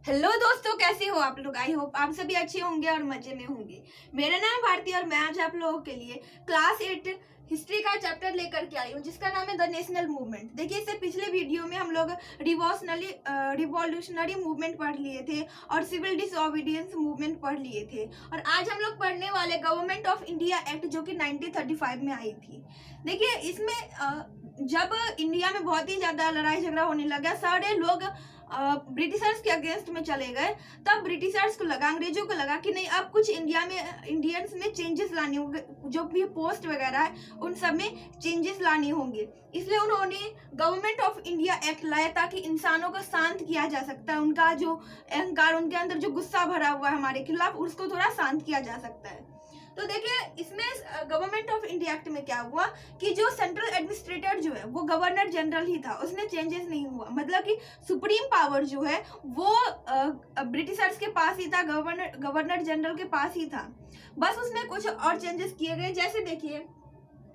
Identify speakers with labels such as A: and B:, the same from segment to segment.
A: Hello दोस्तों, कैसे हो आप लोग। आई होप आप सभी अच्छे होंगे और मजे में होंगे। मेरा नाम भारती और मैं आज आप लोगों के लिए क्लास 8 हिस्ट्री का चैप्टर लेकर के आई हूँ जिसका नाम है द नेशनल मूवमेंट। देखिए, इससे पिछले वीडियो में हम लोग रिवॉल्यूशनरी मूवमेंट पढ़ लिए थे और सिविल डिसओबीडियंस मूवमेंट पढ़ लिए थे और आज हम लोग पढ़ने वाले गवर्नमेंट ऑफ इंडिया एक्ट जो कि 1935 में आई थी। देखिए, इसमें जब इंडिया में बहुत ही ज्यादा लड़ाई झगड़ा होने लगा, सारे लोग ब्रिटिशर्स के अगेंस्ट में चले गए, तब ब्रिटिशर्स को लगा, अंग्रेजों को लगा कि नहीं, अब कुछ इंडियंस में चेंजेस लाने होंगे, जो भी पोस्ट वगैरह है उन सब में चेंजेस लाने होंगे। इसलिए उन्होंने गवर्नमेंट ऑफ इंडिया एक्ट लाया ताकि इंसानों को शांत किया जा सकता है, उनका जो अहंकार, उनके अंदर जो गुस्सा भरा हुआ है हमारे खिलाफ, उसको थोड़ा शांत किया जा सकता है। तो देखिए, इसमें गवर्नमेंट ऑफ इंडिया एक्ट में क्या हुआ कि जो सेंट्रल एडमिनिस्ट्रेटर जो है वो गवर्नर जनरल ही था, उसमें चेंजेस नहीं हुआ। मतलब कि सुप्रीम पावर जो है वो ब्रिटिशर्स के पास ही था, गवर्नर जनरल के पास ही था। बस उसमें कुछ और चेंजेस किए गए। जैसे देखिए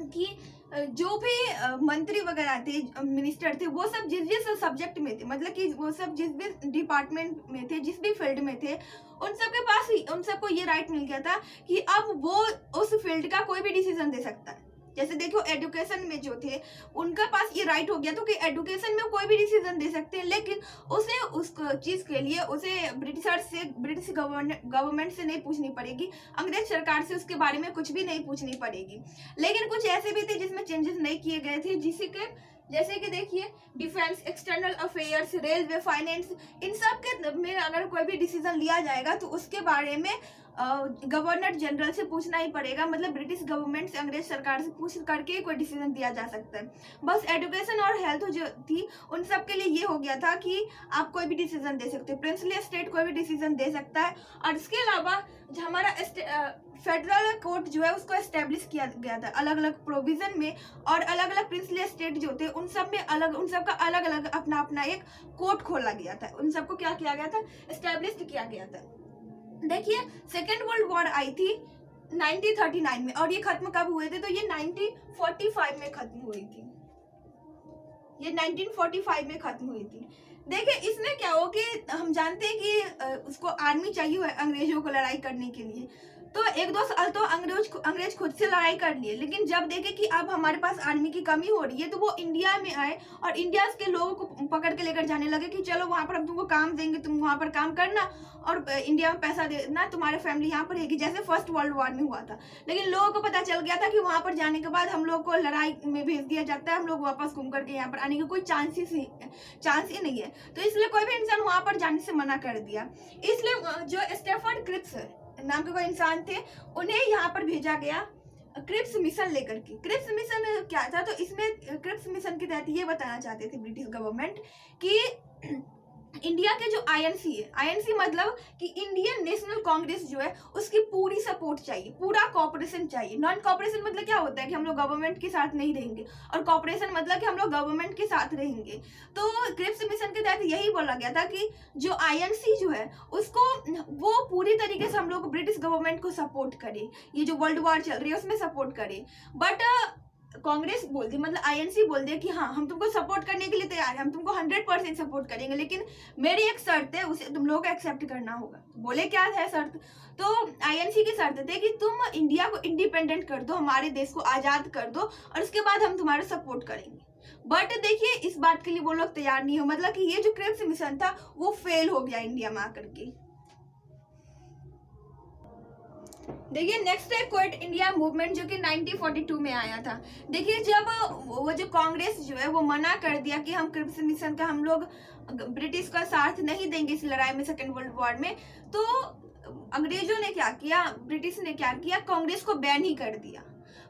A: कि जो भी मंत्री वगैरह थे, मिनिस्टर थे, वो सब जिस जिस सब्जेक्ट में थे, मतलब कि वो सब जिस भी डिपार्टमेंट में थे, जिस भी फील्ड में थे, उन सब के पास ही उन सबको ये राइट मिल गया था कि अब वो उस फील्ड का कोई भी डिसीजन दे सकता है। जैसे देखो, एजुकेशन में जो थे उनका पास ये राइट हो गया था कि एजुकेशन में कोई भी डिसीजन दे सकते हैं, लेकिन उसे उस चीज के लिए उसे ब्रिटिश गवर्नमेंट से नहीं पूछनी पड़ेगी, अंग्रेज सरकार से उसके बारे में कुछ भी नहीं पूछनी पड़ेगी। लेकिन कुछ ऐसे भी थे जिसमें चेंजेस नहीं किए गए थे, जैसे कि देखिए, defence, external affairs, railway, finance, इन सब के में अगर कोई भी डिसीजन लिया जाएगा तो उसके बारे में गवर्नर जनरल से पूछना ही पड़ेगा। मतलब ब्रिटिश गवर्नमेंट से, अंग्रेज सरकार से पूछ करके कोई डिसीजन दिया जा सकता है। बस एजुकेशन और हेल्थ जो थी उन सब के लिए ये हो गया था कि आप कोई भी डिसीजन दे सकते हो, प्रिंसली स्टेट कोई भी डिसीजन दे सकता है। और इसके अलावा जो हमारा फेडरल कोर्ट जो है उसको एस्टेब्लिश किया गया था अलग अलग प्रोविजन में, और अलग अलग प्रिंसली स्टेट जो थे उन सब में उन सब का अलग अलग अपना अपना एक कोर्ट खोला गया था, उन सबको क्या किया गया था, एस्टेब्लिश किया गया था। देखिए, सेकेंड वर्ल्ड वॉर आई थी 1939 में और ये खत्म कब हुए थे, तो ये 1945 में खत्म हुई थी। ये 1945 में खत्म हुई थी। देखिए, इसमें क्या हो कि हम जानते हैं कि उसको आर्मी चाहिए हुआ अंग्रेजों को लड़ाई करने के लिए, तो एक दो साल तो अंग्रेज खुद से लड़ाई कर लिए, लेकिन जब देखे कि अब हमारे पास आर्मी की कमी हो रही है तो वो इंडिया में आए और इंडिया के लोगों को पकड़ के लेकर जाने लगे कि चलो वहां पर हम तुमको काम देंगे, तुम वहां पर काम करना और इंडिया में पैसा देना, तुम्हारे फैमिली यहाँ पर रहेगी, जैसे फर्स्ट वर्ल्ड वॉर में हुआ था। लेकिन लोगों को पता चल गया था कि वहां पर जाने के बाद हम लोग को लड़ाई में भेज दिया जाता है, हम लोग वापस घूम करके यहाँ पर आने का कोई चांस ही नहीं है। तो इसलिए कोई भी इंसान वहां पर जाने से मना कर दिया। इसलिए जो स्टेफर्ड क्रिप्स नाम के कोई इंसान थे, उन्हें यहाँ पर भेजा गया क्रिप्स मिशन लेकर के। क्रिप्स मिशन क्या था, तो इसमें क्रिप्स मिशन के तहत ये बताना चाहते थे ब्रिटिश गवर्नमेंट कि इंडिया के जो आईएनसी है, आईएनसी मतलब कि इंडियन नेशनल कांग्रेस जो है उसकी पूरी सपोर्ट चाहिए, पूरा कॉपरेशन चाहिए। नॉन कॉपरेशन मतलब क्या होता है कि हम लोग गवर्नमेंट के साथ नहीं रहेंगे, और कॉपरेशन मतलब कि हम लोग गवर्नमेंट के साथ रहेंगे। तो क्रिप्स मिशन के तहत यही बोला गया था कि जो आईएनसी जो है उसको वो पूरी तरीके से हम लोग ब्रिटिश गवर्नमेंट को सपोर्ट करे, ये जो वर्ल्ड वॉर चल रही है उसमें सपोर्ट करे। बट कांग्रेस बोल दी, मतलब आईएनसी बोल दे कि हाँ, हम तुमको सपोर्ट करने के लिए तैयार है, हम तुमको 100% सपोर्ट करेंगे, लेकिन मेरी एक शर्त है, उसे तुम लोगों को एक्सेप्ट करना होगा। बोले क्या है शर्त, तो आईएनसी की शर्त थे कि तुम इंडिया को इंडिपेंडेंट कर दो, हमारे देश को आजाद कर दो, और उसके बाद हम तुम्हारा सपोर्ट करेंगे। बट देखिए, इस बात के लिए वो लोग तैयार नहीं हो, मतलब कि ये जो क्रिप्स मिशन था वो फेल हो गया इंडिया में आकर के। देखिए, नेक्स्ट है क्विट इंडिया मूवमेंट जो कि 1942 में आया था। देखिए, जब वो जो कांग्रेस जो है वो मना कर दिया कि हम क्रिप्स मिशन का, हम लोग ब्रिटिश का साथ नहीं देंगे इस लड़ाई में, सेकेंड वर्ल्ड वॉर में, तो अंग्रेजों ने क्या किया, ब्रिटिश ने क्या किया, कांग्रेस को बैन ही कर दिया।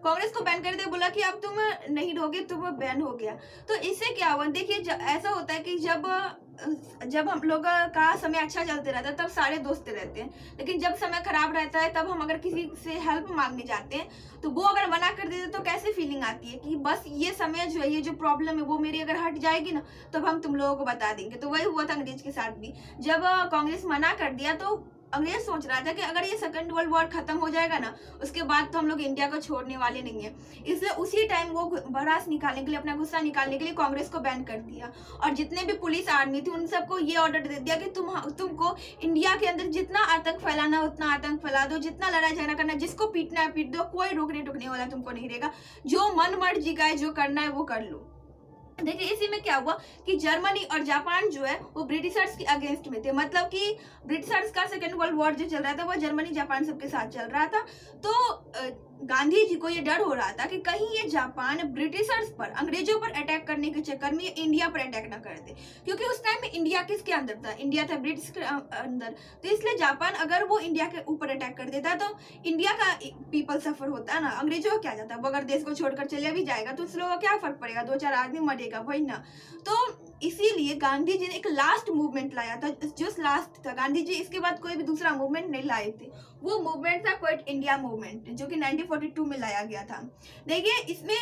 A: कांग्रेस को बैन कर दिया, बोला कि अब तुम नहीं रहोगे, तुम बैन हो गया। तो इससे क्या हुआ, देखिए ऐसा होता है कि जब हम लोग का समय अच्छा चलते रहता है तब सारे दोस्त रहते हैं, लेकिन जब समय खराब रहता है तब हम अगर किसी से हेल्प मांगने जाते हैं तो वो अगर मना कर देते तो कैसे फीलिंग आती है कि बस ये समय जो है, ये जो प्रॉब्लम है वो मेरी अगर हट जाएगी ना तब हम तुम लोगों को बता देंगे। तो वही हुआ था अंग्रेज के साथ भी। जब कांग्रेस मना कर दिया तो अंग्रेज सोच रहा था कि अगर ये सेकंड वर्ल्ड वॉर खत्म हो जाएगा ना, उसके बाद तो हम लोग इंडिया को छोड़ने वाले नहीं है। इसलिए उसी टाइम वो भड़ास निकालने के लिए, अपना गुस्सा निकालने के लिए कांग्रेस को बैन कर दिया, और जितने भी पुलिस आर्मी थी उन सबको ये ऑर्डर दे दिया कि तुमको इंडिया के अंदर जितना आतंक फैलाना उतना आतंक फैला दो, जितना लड़ाई झगड़ा करना, जिसको पीटना है पीट दो, कोई रोकने टोकने वाला तुमको नहीं रहेगा, जो मन मर्जी का है जो करना है वो कर लो। देखिए इसी में क्या हुआ कि जर्मनी और जापान जो है वो ब्रिटिशर्स के अगेंस्ट में थे, मतलब कि ब्रिटिशर्स का सेकेंड वर्ल्ड वॉर जो चल रहा था वो जर्मनी जापान सबके साथ चल रहा था। तो गांधी जी को ये डर हो रहा था कि कहीं ये जापान ब्रिटिशर्स पर, अंग्रेजों पर अटैक करने के चक्कर में ये इंडिया पर अटैक ना कर दे, क्योंकि उस टाइम में इंडिया किसके अंदर था, इंडिया था ब्रिटिश के अंदर। तो इसलिए जापान अगर वो इंडिया के ऊपर अटैक कर देता तो इंडिया का पीपल सफर होता ना, अंग्रेजों को क्या जाता, वो अगर देश को छोड़कर चले भी जाएगा तो उस लोगों को क्या फर्क पड़ेगा, 2-4 आदमी मरेगा वही ना। तो इसीलिए गांधी जी ने एक लास्ट मूवमेंट लाया था, जो लास्ट था, गांधी जी इसके बाद कोई भी दूसरा मूवमेंट नहीं लाए थे। वो मूवमेंट था क्विट इंडिया मूवमेंट, जो कि 1942 में लाया गया था। देखिए इसमें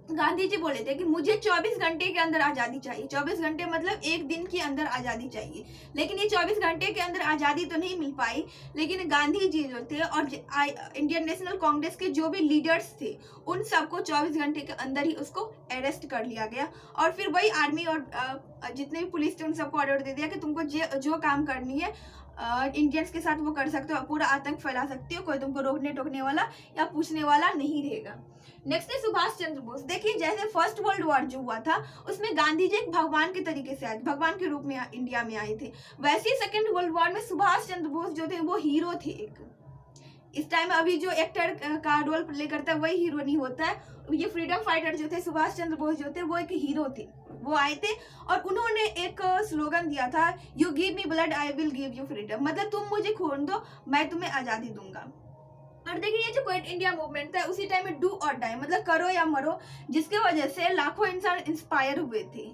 A: गांधी जी बोले थे कि मुझे 24 घंटे के अंदर आज़ादी चाहिए। 24 घंटे मतलब एक दिन के अंदर आज़ादी चाहिए, लेकिन ये 24 घंटे के अंदर आज़ादी तो नहीं मिल पाई। लेकिन गांधी जी जो थे और इंडियन नेशनल कांग्रेस के जो भी लीडर्स थे उन सबको 24 घंटे के अंदर ही उसको अरेस्ट कर लिया गया, और फिर वही आर्मी और जितने भी पुलिस थे उन सबको ऑर्डर दे दिया कि तुमको जो काम करनी है इंडियंस के साथ वो कर सकते हो, पूरा आतंक फैला सकते हो, कोई तुमको रोकने टोकने वाला या पूछने वाला नहीं रहेगा। नेक्स्ट है सुभाष चंद्र बोस। देखिए जैसे फर्स्ट वर्ल्ड वॉर जो हुआ था उसमें गांधी जी एक भगवान के तरीके से आए, भगवान के रूप में इंडिया में आए थे, वैसे ही सेकेंड वर्ल्ड वॉर में सुभाष चंद्र बोस जो थे वो हीरो थे। एक इस टाइम अभी जो एक्टर का रोल प्ले करता है वही हीरो नहीं होता है, ये फ्रीडम फाइटर जो थे सुभाष चंद्र बोस जो थे वो एक हीरो थे। वो आए थे और उन्होंने एक स्लोगन दिया था, you give me blood I will give you freedom, मतलब तुम मुझे खून दो मैं तुम्हें आज़ादी दूंगा। और देखिए ये जो क्विट इंडिया मूवमेंट था उसी टाइम में डू और डाई, मतलब करो या मरो, जिसके वजह से लाखों इंसान इंस्पायर हुए थे,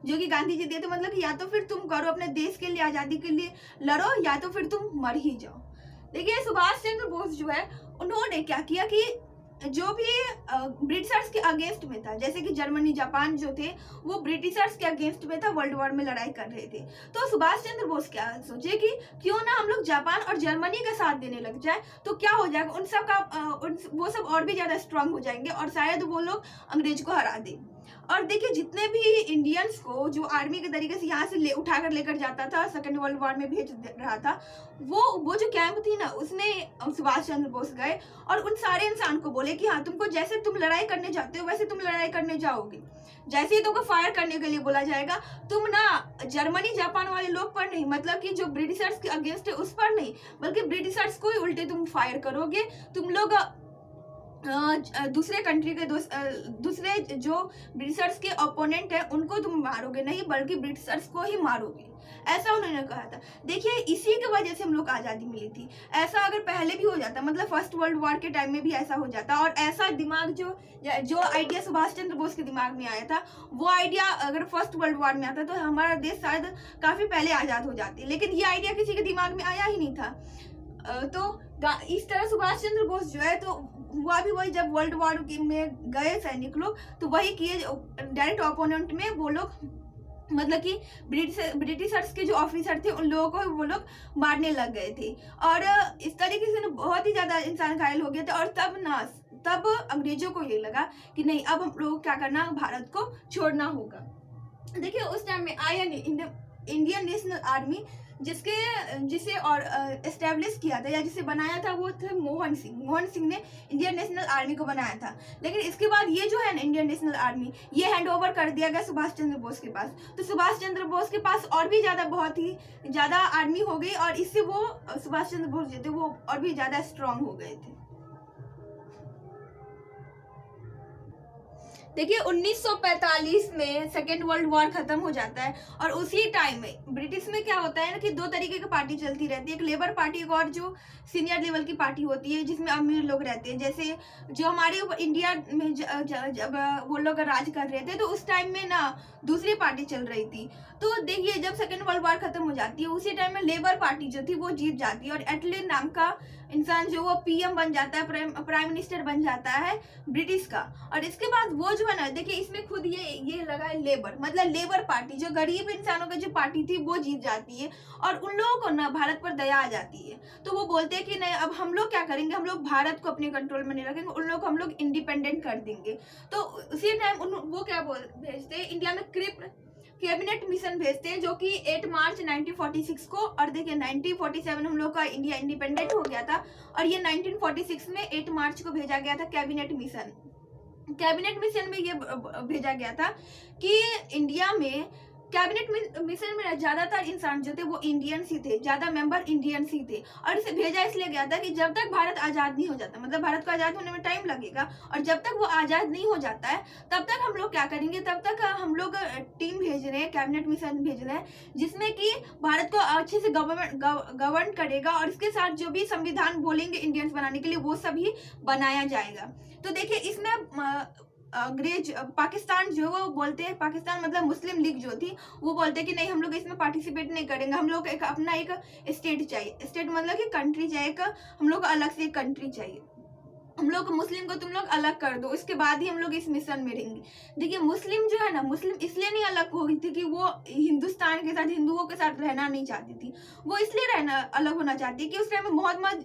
A: जो कि गांधी जी दिए थे, मतलब कि या तो फिर तुम करो अपने देश के लिए, आज़ादी के लिए लड़ो, या तो फिर तुम मर ही जाओ। देखिए सुभाष चंद्र बोस जो है उन्होंने क्या किया कि जो भी ब्रिटिशर्स के अगेंस्ट में था, जैसे कि जर्मनी जापान जो थे वो ब्रिटिशर्स के अगेंस्ट में था, वर्ल्ड वॉर में लड़ाई कर रहे थे। तो सुभाष चंद्र बोस क्या सोचे कि क्यों ना हम लोग जापान और जर्मनी का साथ देने लग जाए, तो क्या हो जाएगा, उन सब का वो सब और भी ज़्यादा स्ट्रांग हो जाएंगे और शायद वो लोग अंग्रेज को हरा दें। और देखिए जितने भी इंडियंस को जो आर्मी के तरीके से यहाँ से उठाकर लेकर जाता था, सेकेंड वर्ल्ड वॉर में भेज रहा था, वो जो कैंप थी ना उसमें सुभाष चंद्र बोस गए और उन सारे इंसान को बोले कि हाँ तुमको जैसे तुम लड़ाई करने जाते हो वैसे तुम लड़ाई करने जाओगे, जैसे ही तुमको फायर करने के लिए बोला जाएगा तुम ना जर्मनी जापान वाले लोग पर नहीं, मतलब कि जो ब्रिटिशर्स के अगेंस्ट है उस पर नहीं, बल्कि ब्रिटिशर्स को ही उल्टे तुम फायर करोगे, तुम लोग दूसरे कंट्री के दूसरे जो ब्रिटिशर्स के ओपोनेंट है उनको तुम मारोगे नहीं, बल्कि ब्रिटिशर्स को ही मारोगे, ऐसा उन्होंने कहा था। देखिए इसी की वजह से हम लोग को आज़ादी मिली थी। ऐसा अगर पहले भी हो जाता, मतलब फर्स्ट वर्ल्ड वॉर के टाइम में भी ऐसा हो जाता, और ऐसा दिमाग जो आइडिया सुभाष चंद्र बोस के दिमाग में आया था वो आइडिया अगर फर्स्ट वर्ल्ड वॉर में आता तो हमारा देश शायद काफ़ी पहले आज़ाद हो जाती, लेकिन ये आइडिया किसी के दिमाग में आया ही नहीं था। तो इस तरह सुभाष चंद्र बोस जो है तो हुआ भी वही, जब वर्ल्ड वॉर में गए सैनिक लोग तो वही किए, डायरेक्ट ओपोनेंट में वो लोग, मतलब कि ब्रिटिशर्स के जो ऑफिसर थे उन लोगों को वो लोग मारने लग गए थे, और इस तरीके से बहुत ही ज़्यादा इंसान घायल हो गए थे। और तब अंग्रेजों को ये लगा कि नहीं अब हम लोग क्या करना, भारत को छोड़ना होगा। देखिए उस टाइम में इंडियन नेशनल आर्मी जिसे और एस्टेब्लिश किया था या जिसे बनाया था वो थे मोहन सिंह ने इंडियन नेशनल आर्मी को बनाया था। लेकिन इसके बाद ये जो है ना इंडियन नेशनल आर्मी ये हैंड ओवर कर दिया गया सुभाष चंद्र बोस के पास। तो सुभाष चंद्र बोस के पास और भी बहुत ही ज़्यादा आर्मी हो गई, और इससे वो सुभाष चंद्र बोस जो थे वो और भी ज़्यादा स्ट्रांग हो गए थे। देखिए 1945 में सेकेंड वर्ल्ड वॉर खत्म हो जाता है, और उसी टाइम में ब्रिटिश में क्या होता है ना कि दो तरीके की पार्टी चलती रहती है, एक लेबर पार्टी, एक और जो सीनियर लेवल की पार्टी होती है जिसमें अमीर लोग रहते हैं। जैसे जो हमारे इंडिया में जब वो लोग राज कर रहे थे तो उस टाइम में ना दूसरी पार्टी चल रही थी। तो देखिए जब सेकेंड वर्ल्ड वॉर खत्म हो जाती है उसी टाइम में लेबर पार्टी जो थी वो जीत जाती है, और एटली नाम का इंसान जो वो पीएम बन जाता है, प्राइम मिनिस्टर बन जाता है ब्रिटिश का। और इसके बाद वो जो जो है ना, देखिए इसमें खुद ये लगा है लेबर, मतलब लेबर पार्टी, जो गरीब इंसानों की जो पार्टी थी वो जीत जाती है और उन लोगों को ना भारत पर दया आ जाती है। तो वो बोलते हैं कि नहीं, अब हम लोग क्या करेंगे, हम लोग भारत को अपने कंट्रोल में नहीं रखेंगे, उन लोगों को हम लोग इंडिपेंडेंट कर देंगे। तो उसी टाइम वो क्या भेजते हैं इंडिया में कैबिनेट मिशन भेजते हैं, जो कि 8 मार्च 1946 को, और देखिए 1947 हम लोग का इंडिया इंडिपेंडेंट हो गया था, और ये 1946 में 8 मार्च को भेजा गया था कैबिनेट मिशन। कैबिनेट मिशन में ये भेजा गया था कि इंडिया में कैबिनेट मिशन में ज्यादातर इंसान जो थे वो इंडियंस ही थे, ज्यादा मेंबर इंडियंस ही थे, और इसे भेजा इसलिए गया था कि जब तक भारत आजाद नहीं हो जाता, मतलब भारत को आजाद होने में टाइम लगेगा, और जब तक वो आजाद नहीं हो जाता है तब तक हम लोग क्या करेंगे, तब तक हम लोग टीम भेज रहे हैं, कैबिनेट मिशन भेज रहे हैं, जिसमें कि भारत को अच्छे से गवर्न करेगा, और इसके साथ जो भी संविधान बोलेंगे इंडियंस बनाने के लिए वो सभी बनाया जाएगा। तो देखिए इसमें अंग्रेज पाकिस्तान जो वो बोलते हैं, पाकिस्तान मतलब मुस्लिम लीग जो थी वो बोलते हैं कि नहीं, हम लोग इसमें पार्टिसिपेट नहीं करेंगे, हम लोग अपना एक स्टेट चाहिए, स्टेट मतलब कि कंट्री चाहिए, हम लोग को अलग से एक कंट्री चाहिए, हम लोग मुस्लिम को तुम लोग अलग कर दो, इसके बाद ही हम लोग इस मिशन में रहेंगे। देखिए मुस्लिम जो है ना, मुस्लिम इसलिए नहीं अलग हो गई थी कि वो हिंदुस्तान के साथ, हिंदुओं के साथ रहना नहीं चाहती थी, वो इसलिए रहना अलग होना चाहती कि उस टाइम में मोहम्मद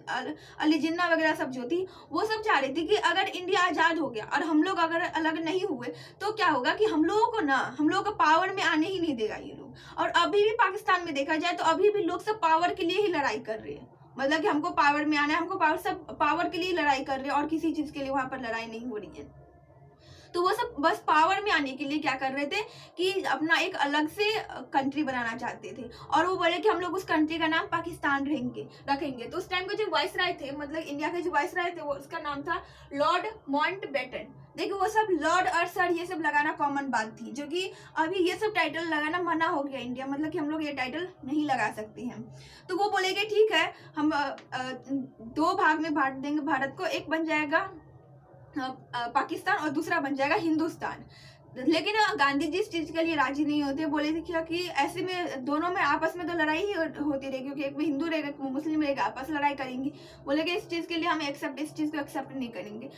A: अली जिन्ना वगैरह सब जो थी वो सब चाह रही थी कि अगर इंडिया आजाद हो गया और हम लोग अगर अलग नहीं हुए तो क्या होगा कि हम लोगों को ना, हम लोगों को पावर में आने ही नहीं देगा ये लोग। और अभी भी पाकिस्तान में देखा जाए तो अभी भी लोग सब पावर के लिए ही लड़ाई कर रहे हैं, मतलब कि हमको पावर में आना है, हमको पावर, सब पावर के लिए लड़ाई कर रहे हैं और किसी चीज के लिए वहां पर लड़ाई नहीं हो रही है। तो वो सब बस पावर में आने के लिए क्या कर रहे थे कि अपना एक अलग से कंट्री बनाना चाहते थे, और वो बोले कि हम लोग उस कंट्री का नाम पाकिस्तान रखेंगे। तो उस टाइम के जो वाइसराय थे, मतलब इंडिया के जो वाइसराय थे, वो उसका नाम था लॉर्ड माउंटबेटन। देखिए वो सब लॉर्ड और सर ये सब लगाना कॉमन बात थी, जो कि अभी ये सब टाइटल लगाना मना हो गया इंडिया, मतलब कि हम लोग ये टाइटल नहीं लगा सकते हैं। तो वो बोलेंगे ठीक है, हम 2 भाग में बांट देंगे भारत को, एक बन जाएगा पाकिस्तान और दूसरा बन जाएगा हिंदुस्तान। लेकिन गांधी जी इस चीज के लिए राजी नहीं होते, बोले थे कि ऐसे में दोनों में आपस में तो लड़ाई ही होती रहेगी, क्योंकि एक में हिंदू रहेगा, एक में मुस्लिम रहेगा, आपस लड़ाई करेंगी। बोले कि इस चीज के लिए हम इस चीज को एक्सेप्ट नहीं करेंगे।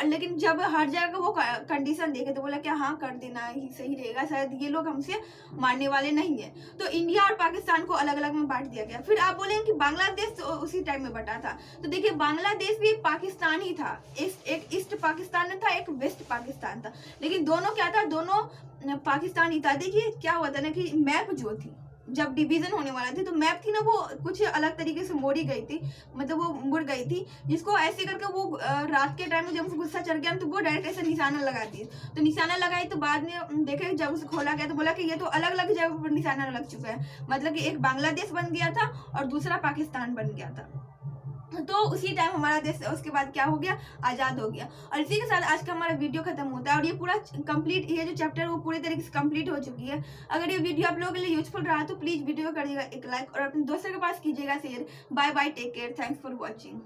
A: लेकिन जब हर जगह वो कंडीशन देखे तो बोला कि हाँ कर देना ही सही रहेगा, शायद ये लोग हमसे मारने वाले नहीं है। तो इंडिया और पाकिस्तान को अलग अलग में बांट दिया गया। फिर आप बोलेंगे कि बांग्लादेश तो उसी टाइम में बटा था, तो देखिए बांग्लादेश भी पाकिस्तान ही था, एक ईस्ट पाकिस्तान था, एक वेस्ट पाकिस्तान था, लेकिन दोनों क्या था, दोनों पाकिस्तान ही था। देखिए क्या हुआ था ना कि मैप जो थी, जब डिवीजन होने वाला थी तो मैप थी ना वो कुछ अलग तरीके से मोड़ी गई थी, मतलब वो मुड़ गई थी, जिसको ऐसे करके वो रात के टाइम में जब उसे गुस्सा चढ़ गया तो वो डायरेक्ट ऐसे निशाना लगा दिए। तो निशाना लगाई तो बाद में देखे जब उसे खोला गया तो बोला कि ये तो अलग अलग जगह पर निशाना लग चुका है, मतलब कि एक बांग्लादेश बन गया था और दूसरा पाकिस्तान बन गया था। तो उसी टाइम हमारा देश उसके बाद क्या हो गया, आजाद हो गया। और इसी के साथ आज का हमारा वीडियो खत्म होता है, और ये पूरा कंप्लीट, ये जो चैप्टर वो पूरी तरीके से कंप्लीट हो चुकी है। अगर ये वीडियो आप लोगों के लिए यूजफुल रहा तो प्लीज वीडियो को करिएगा एक लाइक और अपने दोस्तों के पास कीजिएगा share. Bye bye, take care, thanks for watching.